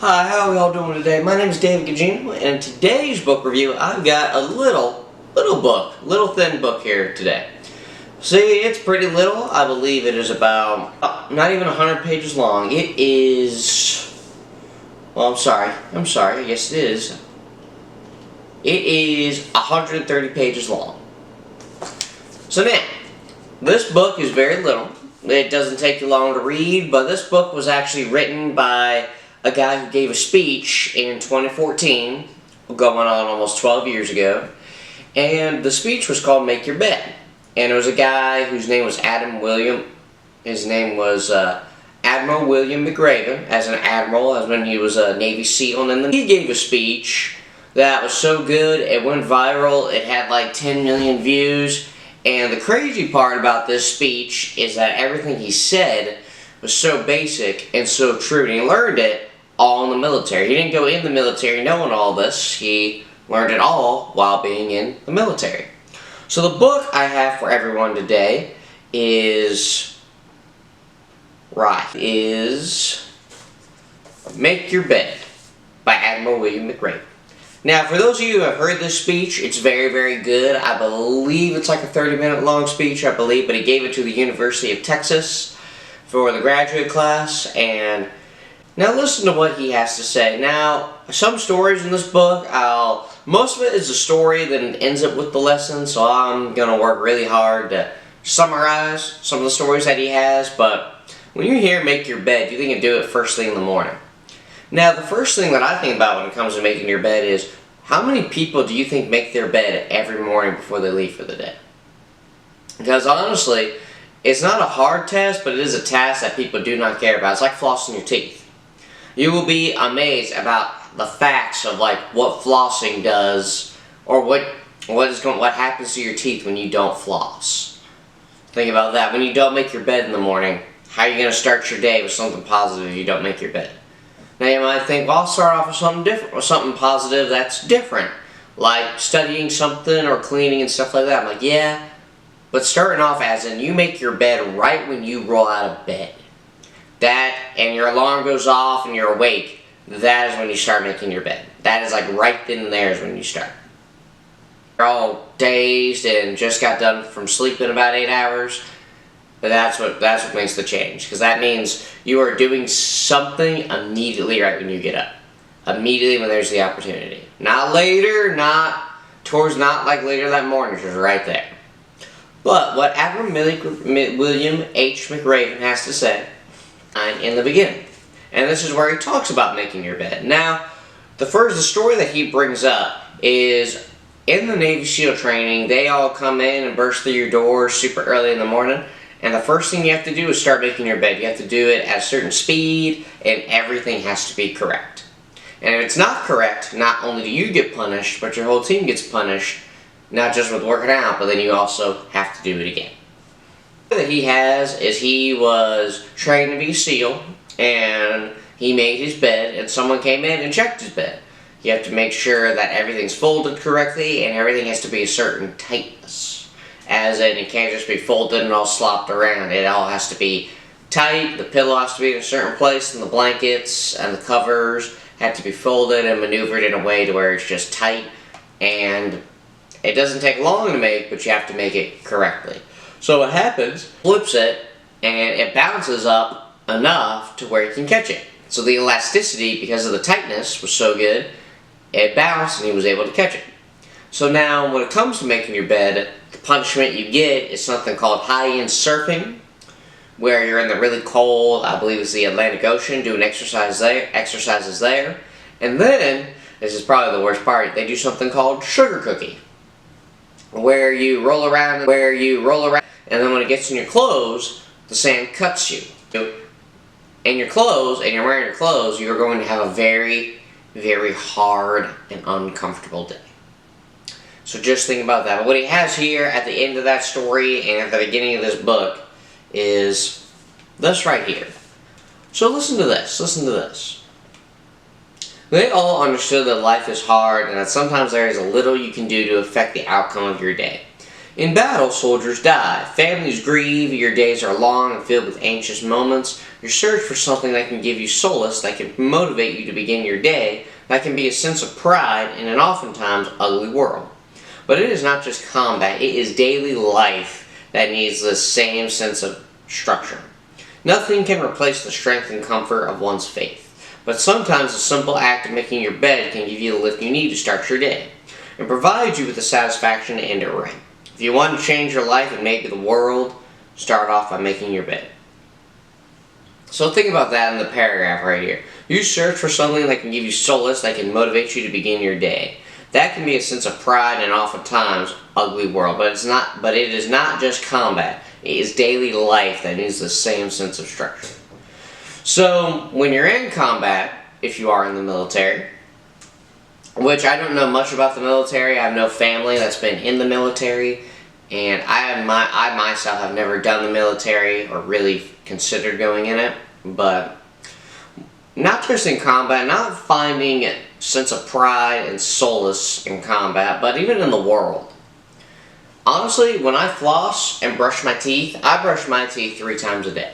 Hi, how are we all doing today? My name is David Gugino, and in today's book review, I've got a little thin book here today. See, it's pretty little. I believe it is about, not even 100 pages long. It is, well, I'm sorry, yes it is. It is 130 pages long. So now, this book is very little. It doesn't take you long to read, but this book was actually written by a guy who gave a speech in 2014, going on almost 12 years ago, and the speech was called Make Your Bed. And it was a guy whose name was Admiral William McRaven, as an admiral, as when he was a Navy SEAL, and then he gave a speech that was so good, it went viral, it had like 10 million views, and the crazy part about this speech is that everything he said was so basic and so true, and he learned it all in the military. He didn't go in the military knowing all this, he learned it all while being in the military. So the book I have for everyone today is Make Your Bed by Admiral William McRaven. Now, for those of you who have heard this speech, it's very, very good. I believe it's like a 30-minute long speech, but he gave it to the University of Texas for the graduate class, and now listen to what he has to say. Now, some stories in this book, most of it is a story that ends up with the lesson, so I'm going to work really hard to summarize some of the stories that he has, but when you hear Make Your Bed, you think of do it first thing in the morning. Now, the first thing that I think about when it comes to making your bed is, how many people do you think make their bed every morning before they leave for the day? Because honestly, it's not a hard task, but it is a task that people do not care about. It's like flossing your teeth. You will be amazed about the facts of like what flossing does, or what happens to your teeth when you don't floss. Think about that. When you don't make your bed in the morning, how are you going to start your day with something positive if you don't make your bed? Now you might think, well, I'll start off with something different, or something positive that's different, like studying something or cleaning and stuff like that. I'm like, yeah, but starting off as in you make your bed right when you roll out of bed. That, and your alarm goes off and you're awake, that is when you start making your bed. That is like right then and there is when you start. You're all dazed and just got done from sleeping about 8 hours, but that's what makes the change. Because that means you are doing something immediately right when you get up. Immediately when there's the opportunity. Not later, not like later that morning, just right there. But what Admiral William H. McRaven has to say in the beginning. And this is where he talks about making your bed. Now, the story that he brings up is in the Navy SEAL training, they all come in and burst through your doors super early in the morning, and the first thing you have to do is start making your bed. You have to do it at a certain speed, and everything has to be correct. And if it's not correct, not only do you get punished, but your whole team gets punished, not just with working out, but then you also have to do it again. That he has is he was trained to be a SEAL, and he made his bed, and someone came in and checked his bed. You have to make sure that everything's folded correctly, and everything has to be a certain tightness. As in, it can't just be folded and all slopped around. It all has to be tight, the pillow has to be in a certain place, and the blankets and the covers have to be folded and maneuvered in a way to where it's just tight, and it doesn't take long to make, but you have to make it correctly. So what happens, flips it, and it bounces up enough to where you can catch it. So the elasticity, because of the tightness, was so good, it bounced and he was able to catch it. So now, when it comes to making your bed, the punishment you get is something called high-end surfing, where you're in the really cold, I believe it's the Atlantic Ocean, doing exercises there. And then, this is probably the worst part, they do something called sugar cookie, where you roll around, and then when it gets in your clothes, the sand cuts you. In your clothes, and you're wearing your clothes, you're going to have a very, very hard and uncomfortable day. So just think about that. But what he has here at the end of that story and at the beginning of this book is this right here. So listen to this. They all understood that life is hard and that sometimes there is a little you can do to affect the outcome of your day. In battle, soldiers die. Families grieve. Your days are long and filled with anxious moments. You search for something that can give you solace, that can motivate you to begin your day, that can be a sense of pride in an oftentimes ugly world. But it is not just combat, it is daily life that needs the same sense of structure. Nothing can replace the strength and comfort of one's faith. But sometimes a simple act of making your bed can give you the lift you need to start your day, and provide you with the satisfaction to end it right. If you want to change your life and maybe the world, start off by making your bed. So think about that in the paragraph right here. You search for something that can give you solace, that can motivate you to begin your day. That can be a sense of pride in an oftentimes ugly world, but it is not just combat. It is daily life that needs the same sense of structure. So when you're in combat, if you are in the military, which I don't know much about the military, I have no family that's been in the military, and I myself have never done the military or really considered going in it, but not just in combat, not finding a sense of pride and solace in combat, but even in the world. Honestly, when I floss and brush my teeth, I brush my teeth 3 times a day.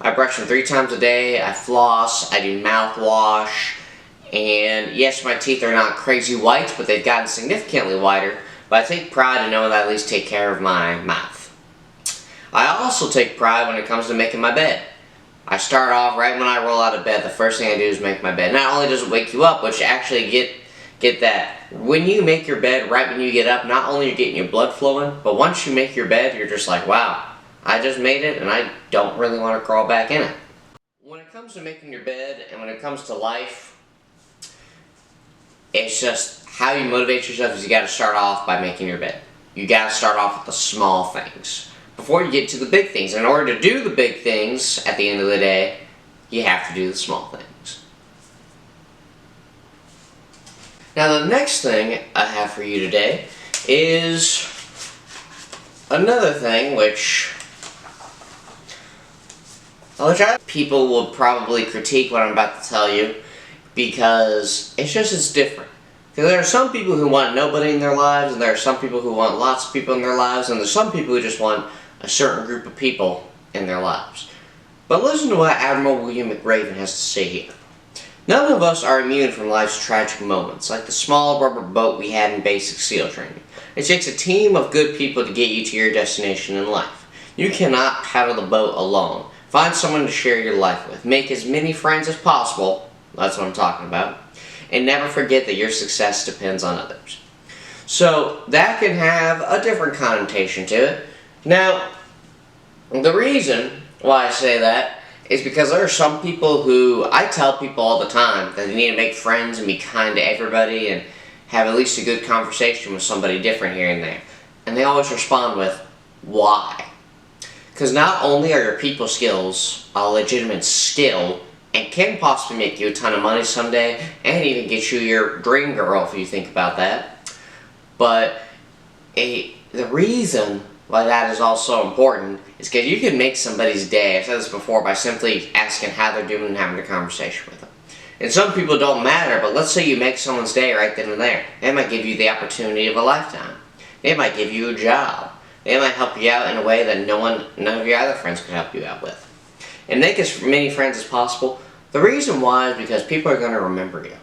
I brush them 3 times a day, I floss, I do mouthwash, and yes, my teeth are not crazy white, but they've gotten significantly whiter, but I take pride in knowing that I at least take care of my mouth. I also take pride when it comes to making my bed. I start off right when I roll out of bed, the first thing I do is make my bed. Not only does it wake you up, but you actually get that. When you make your bed right when you get up, not only are you getting your blood flowing, but once you make your bed, you're just like, wow, I just made it and I don't really want to crawl back in it. When it comes to making your bed and when it comes to life, it's just how you motivate yourself is you got to start off by making your bed. You got to start off with the small things before you get to the big things. In order to do the big things at the end of the day, you have to do the small things. Now the next thing I have for you today is another thing which people will probably critique what I'm about to tell you, because it's different. Because there are some people who want nobody in their lives, and there are some people who want lots of people in their lives, and there's some people who just want a certain group of people in their lives. But listen to what Admiral William McRaven has to say here. None of us are immune from life's tragic moments, like the small rubber boat we had in basic SEAL training. It takes a team of good people to get you to your destination in life. You cannot paddle the boat alone. Find someone to share your life with. Make as many friends as possible. That's what I'm talking about. And never forget that your success depends on others. So that can have a different connotation to it. Now, the reason why I say that is because there are some people who, I tell people all the time that they need to make friends and be kind to everybody and have at least a good conversation with somebody different here and there. And they always respond with, why? Because not only are your people skills a legitimate skill and can possibly make you a ton of money someday and even get you your dream girl if you think about that, but the reason why that is also important is because you can make somebody's day, I've said this before, by simply asking how they're doing and having a conversation with them. And some people don't matter, but let's say you make someone's day right then and there. They might give you the opportunity of a lifetime. They might give you a job. They might help you out in a way that none of your other friends could help you out with. And make as many friends as possible. The reason why is because people are going to remember you.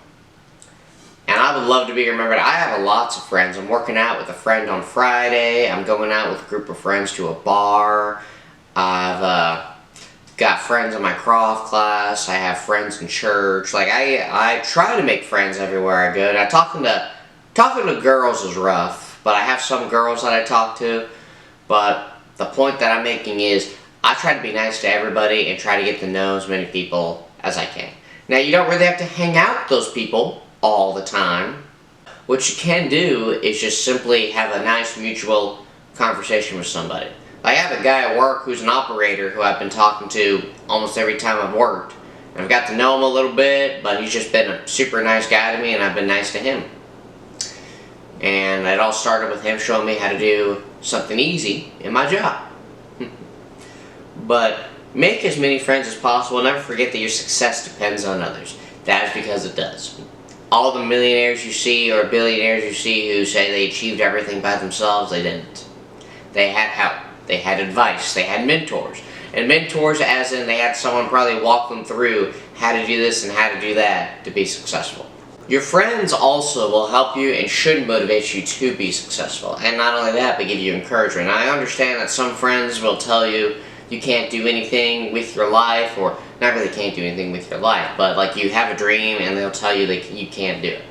And I would love to be remembered. I have lots of friends. I'm working out with a friend on Friday. I'm going out with a group of friends to a bar. I've got friends in my Croft class. I have friends in church. Like I try to make friends everywhere I go. Now talking to girls is rough, but I have some girls that I talk to. But the point that I'm making is I try to be nice to everybody and try to get to know as many people as I can. Now you don't really have to hang out with those people all the time. What you can do is just simply have a nice mutual conversation with somebody. I have a guy at work who's an operator who I've been talking to almost every time I've worked. I've got to know him a little bit, but he's just been a super nice guy to me and I've been nice to him. And it all started with him showing me how to do something easy in my job. But make as many friends as possible. Never forget that your success depends on others. That is because it does. All the millionaires you see or billionaires you see who say they achieved everything by themselves, they didn't. They had help. They had advice. They had mentors. And mentors as in they had someone probably walk them through how to do this and how to do that to be successful. Your friends also will help you and should motivate you to be successful. And not only that, but give you encouragement. I understand that some friends will tell you you can't do anything with your life, or not really can't do anything with your life, but like you have a dream and they'll tell you that you can't do it.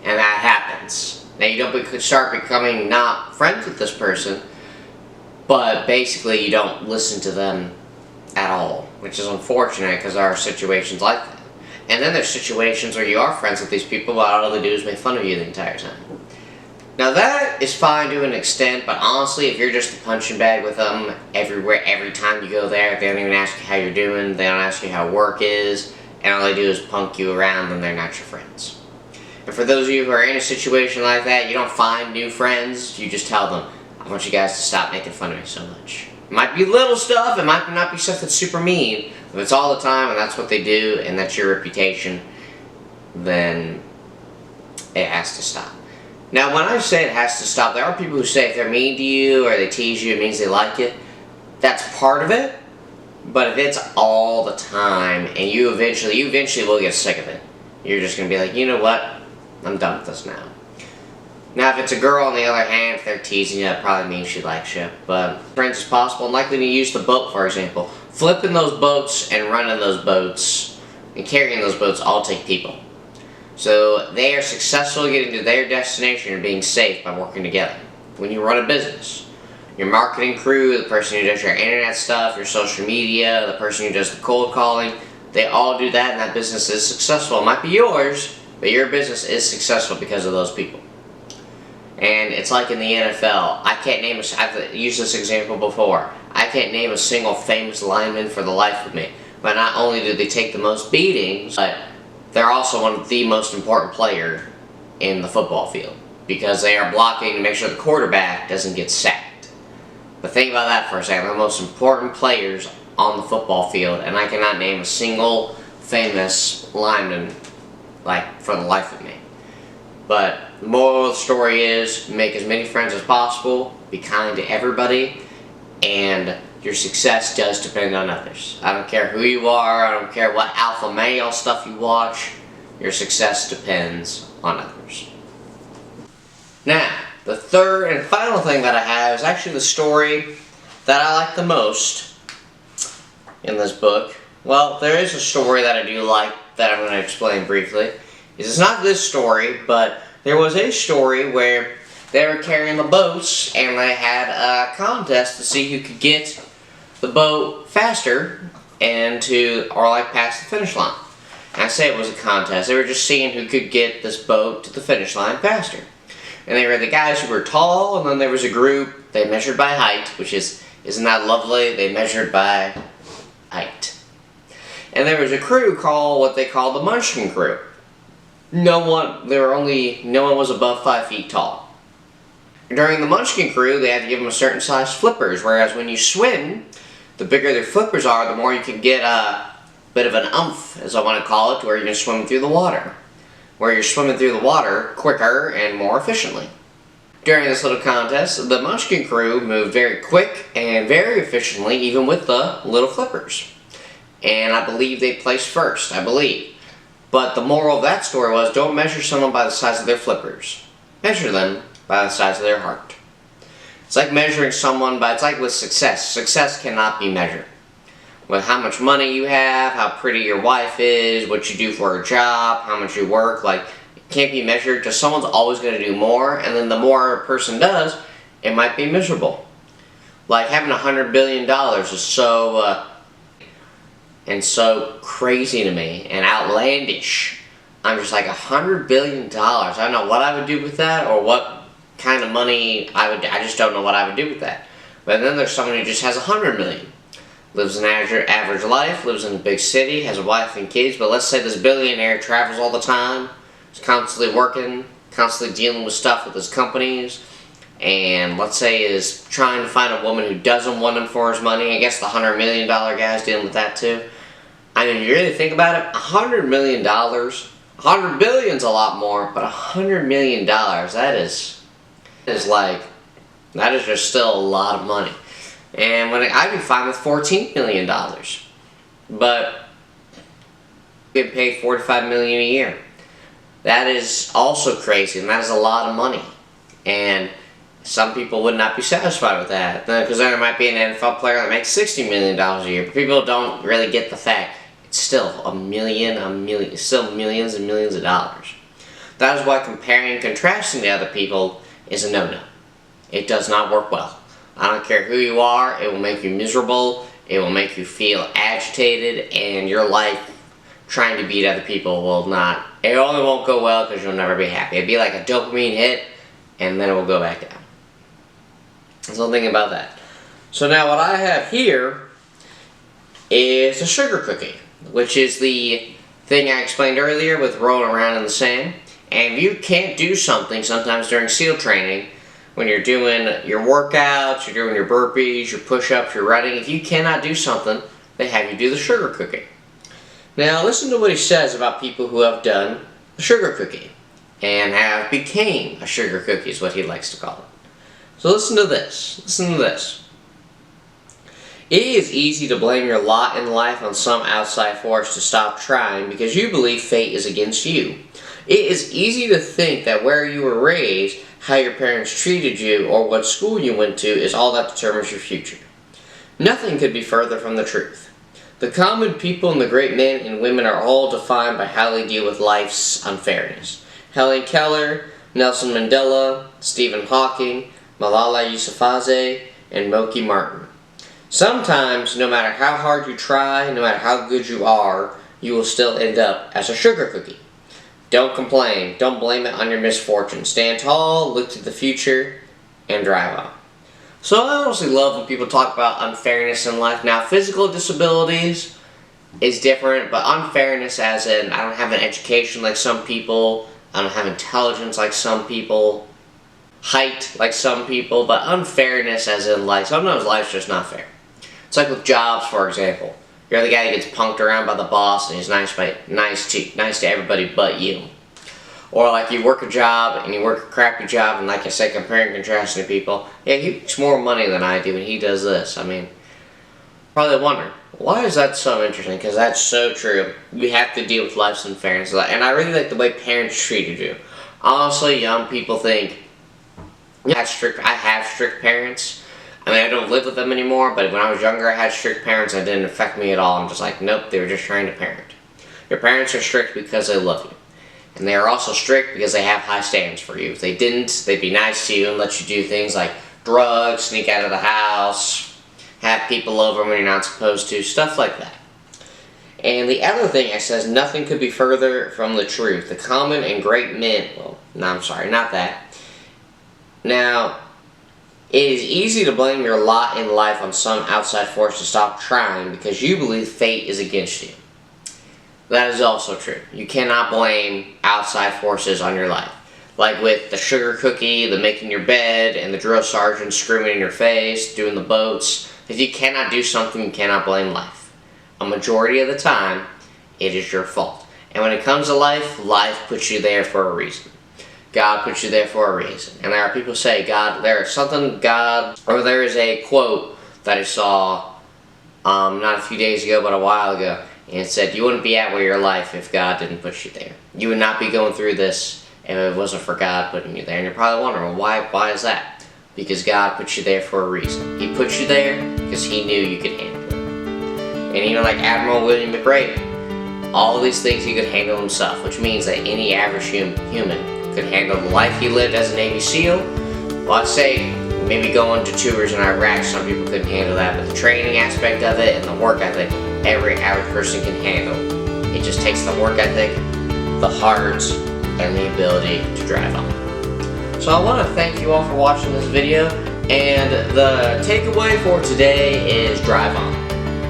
And that happens. Now you don't start becoming not friends with this person, but basically you don't listen to them at all, which is unfortunate because there are situations like that. And then there's situations where you are friends with these people, but all they do is make fun of you the entire time. Now that is fine to an extent, but honestly, if you're just a punching bag with them everywhere, every time you go there, they don't even ask you how you're doing, they don't ask you how work is, and all they do is punk you around, then they're not your friends. And for those of you who are in a situation like that, you don't find new friends, you just tell them, I want you guys to stop making fun of me so much. It might be little stuff, it might not be stuff that's super mean, if it's all the time and that's what they do and that's your reputation, then it has to stop. Now when I say it has to stop, there are people who say if they're mean to you or they tease you, it means they like you. That's part of it, but if it's all the time and you eventually will get sick of it. You're just going to be like, you know what, I'm done with this now. Now if it's a girl on the other hand, if they're teasing you, that probably means she likes you. But friends as possible, and likely to use the boat for example. Flipping those boats and running those boats and carrying those boats all take people. So they are successful getting to their destination and being safe by working together. When you run a business, your marketing crew, the person who does your internet stuff, your social media, the person who does the cold calling, they all do that and that business is successful. It might be yours, but your business is successful because of those people. And it's like in the NFL. I've used this example before. I can't name a single famous lineman for the life of me. But not only do they take the most beatings, but they're also one of the most important player in the football field. Because they are blocking to make sure the quarterback doesn't get sacked. But think about that for a second. They're the most important players on the football field. And I cannot name a single famous lineman for the life of me. But the moral of the story is, make as many friends as possible, be kind to everybody, and your success does depend on others. I don't care who you are, I don't care what alpha male stuff you watch, your success depends on others. Now, the third and final thing that I have is actually the story that I like the most in this book. Well, there is a story that I do like that I'm going to explain briefly. It's not this story, but there was a story where they were carrying the boats and they had a contest to see who could get the boat faster and past the finish line. And I say it was a contest. They were just seeing who could get this boat to the finish line faster. And they were the guys who were tall, and then there was a group, they measured by height, which isn't that lovely? They measured by height. And there was a crew called what they called the Munchkin crew. No one was above 5 feet tall. During the Munchkin crew, they had to give them a certain size flippers, whereas when you swim, the bigger their flippers are, the more you can get a bit of an umph, as I want to call it, where you're swimming through the water. Where you're swimming through the water quicker and more efficiently. During this little contest, the Munchkin crew moved very quick and very efficiently, even with the little flippers. And I believe they placed first, I believe. But the moral of that story was, don't measure someone by the size of their flippers. Measure them by the size of their heart. It's like measuring someone it's like with success. Success cannot be measured. With how much money you have, how pretty your wife is, what you do for a job, how much you work, it can't be measured because someone's always going to do more, and then the more a person does, it might be miserable. Like having $100 billion is so crazy to me and outlandish. I'm just like, $100 billion. I don't know what I would do with that or what kind of money I just don't know what I would do with that. But then there's someone who just has $100 million. Lives an average life, lives in a big city, has a wife and kids, but let's say this billionaire travels all the time, is constantly working, constantly dealing with stuff with his companies, and let's say is trying to find a woman who doesn't want him for his money. I guess the $100 million guy's dealing with that too. I mean, if you really think about it, $100 million, $100 billion's a lot more, but $100 million, that is just still a lot of money. And I'd be fine with $14 million. But get paid $45 million a year. That is also crazy, and that is a lot of money. And some people would not be satisfied with that, because there might be an NFL player that makes $60 million a year. But people don't really get the fact it's still still millions and millions of dollars. That is why comparing and contrasting to other people is a no-no. It does not work well. I don't care who you are, it will make you miserable, it will make you feel agitated, and your life trying to beat other people will not, it only won't go well because you'll never be happy. It'd be like a dopamine hit, and then it will go back down. So think about that. So now what I have here is a sugar cookie, which is the thing I explained earlier with rolling around in the sand. And if you can't do something sometimes during SEAL training, when you're doing your workouts, you're doing your burpees, your push-ups, your running, if you cannot do something, they have you do the sugar cookie. Now listen to what he says about people who have done the sugar cookie and have became a sugar cookie is what he likes to call it. So listen to this. Listen to this. It is easy to blame your lot in life on some outside force to stop trying because you believe fate is against you. It is easy to think that where you were raised, how your parents treated you, or what school you went to is all that determines your future. Nothing could be further from the truth. The common people and the great men and women are all defined by how they deal with life's unfairness. Helen Keller, Nelson Mandela, Stephen Hawking, Malala Yousafzai, and Moki Martin. Sometimes, no matter how hard you try, no matter how good you are, you will still end up as a sugar cookie. Don't complain. Don't blame it on your misfortune. Stand tall, look to the future, and drive on. So I honestly love when people talk about unfairness in life. Now, physical disabilities is different, but unfairness as in I don't have an education like some people, I don't have intelligence like some people, height like some people, but unfairness as in like sometimes life's just not fair. It's like with jobs, for example. You're the guy that gets punked around by the boss and he's nice to everybody but you. Or like you work a job and you work a crappy job and like I say, comparing and contrasting to people, yeah, he makes more money than I do and he does this. I mean, probably wonder, why is that so interesting? Because that's so true. You have to deal with life's unfairness. And I really like the way parents treated you. Honestly, young people think, I have strict parents. I mean, I don't live with them anymore, but when I was younger, I had strict parents and it didn't affect me at all. I'm just like, nope, they were just trying to parent. Your parents are strict because they love you. And they are also strict because they have high standards for you. If they didn't, they'd be nice to you and let you do things like drugs, sneak out of the house, have people over when you're not supposed to, stuff like that. And the other thing I says, nothing could be further from the truth. The common and great men, well, no, I'm sorry, not that. Now, it is easy to blame your lot in life on some outside force to stop trying because you believe fate is against you. That is also true. You cannot blame outside forces on your life. Like with the sugar cookie, the making your bed, and the drill sergeant screaming in your face, doing the boats. If you cannot do something, you cannot blame life. A majority of the time, it is your fault. And when it comes to life, life puts you there for a reason. God puts you there for a reason. And there are people who say, there is a quote that I saw not a few days ago, but a while ago. And it said, you wouldn't be at where you're life if God didn't put you there. You would not be going through this if it wasn't for God putting you there. And you're probably wondering, well, why is that? Because God put you there for a reason. He put you there because He knew you could handle it. And even like Admiral William McRae, all of these things he could handle himself, which means that any average human could handle the life he lived as a Navy SEAL. Well, I'd say maybe going to tours in Iraq, some people couldn't handle that, but the training aspect of it and the work ethic, every average person can handle. It just takes the work ethic, the heart, and the ability to drive on. So I want to thank you all for watching this video, and the takeaway for today is drive on.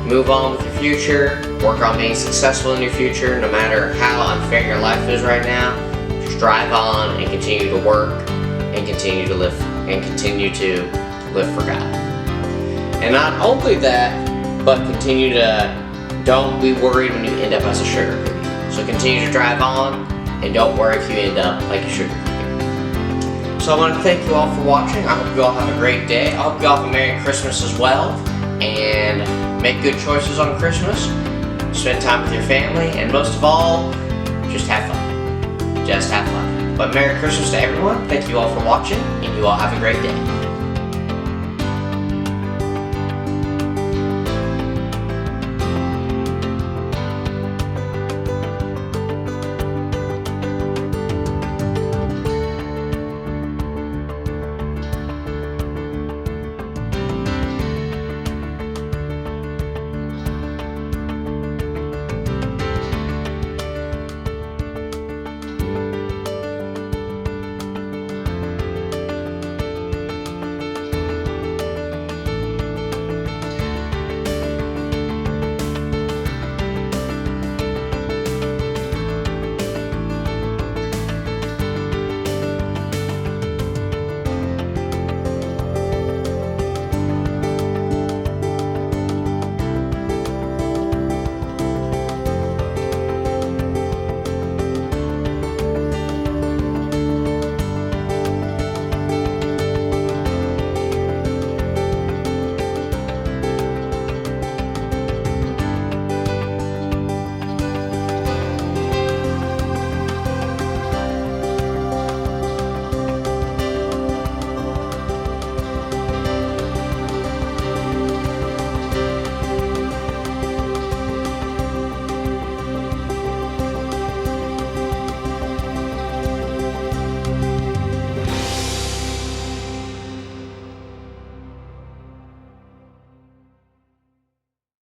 Move on with your future, work on being successful in your future, no matter how unfair your life is right now. Just drive on and continue to work and continue to live for God. And not only that, but continue to don't be worried when you end up as a sugar cookie. So continue to drive on and don't worry if you end up like a sugar cookie. So I want to thank you all for watching. I hope you all have a great day. I hope you all have a Merry Christmas as well. And make good choices on Christmas. Spend time with your family. And most of all, just have fun. Just have fun. But Merry Christmas to everyone. Thank you all for watching. And you all have a great day.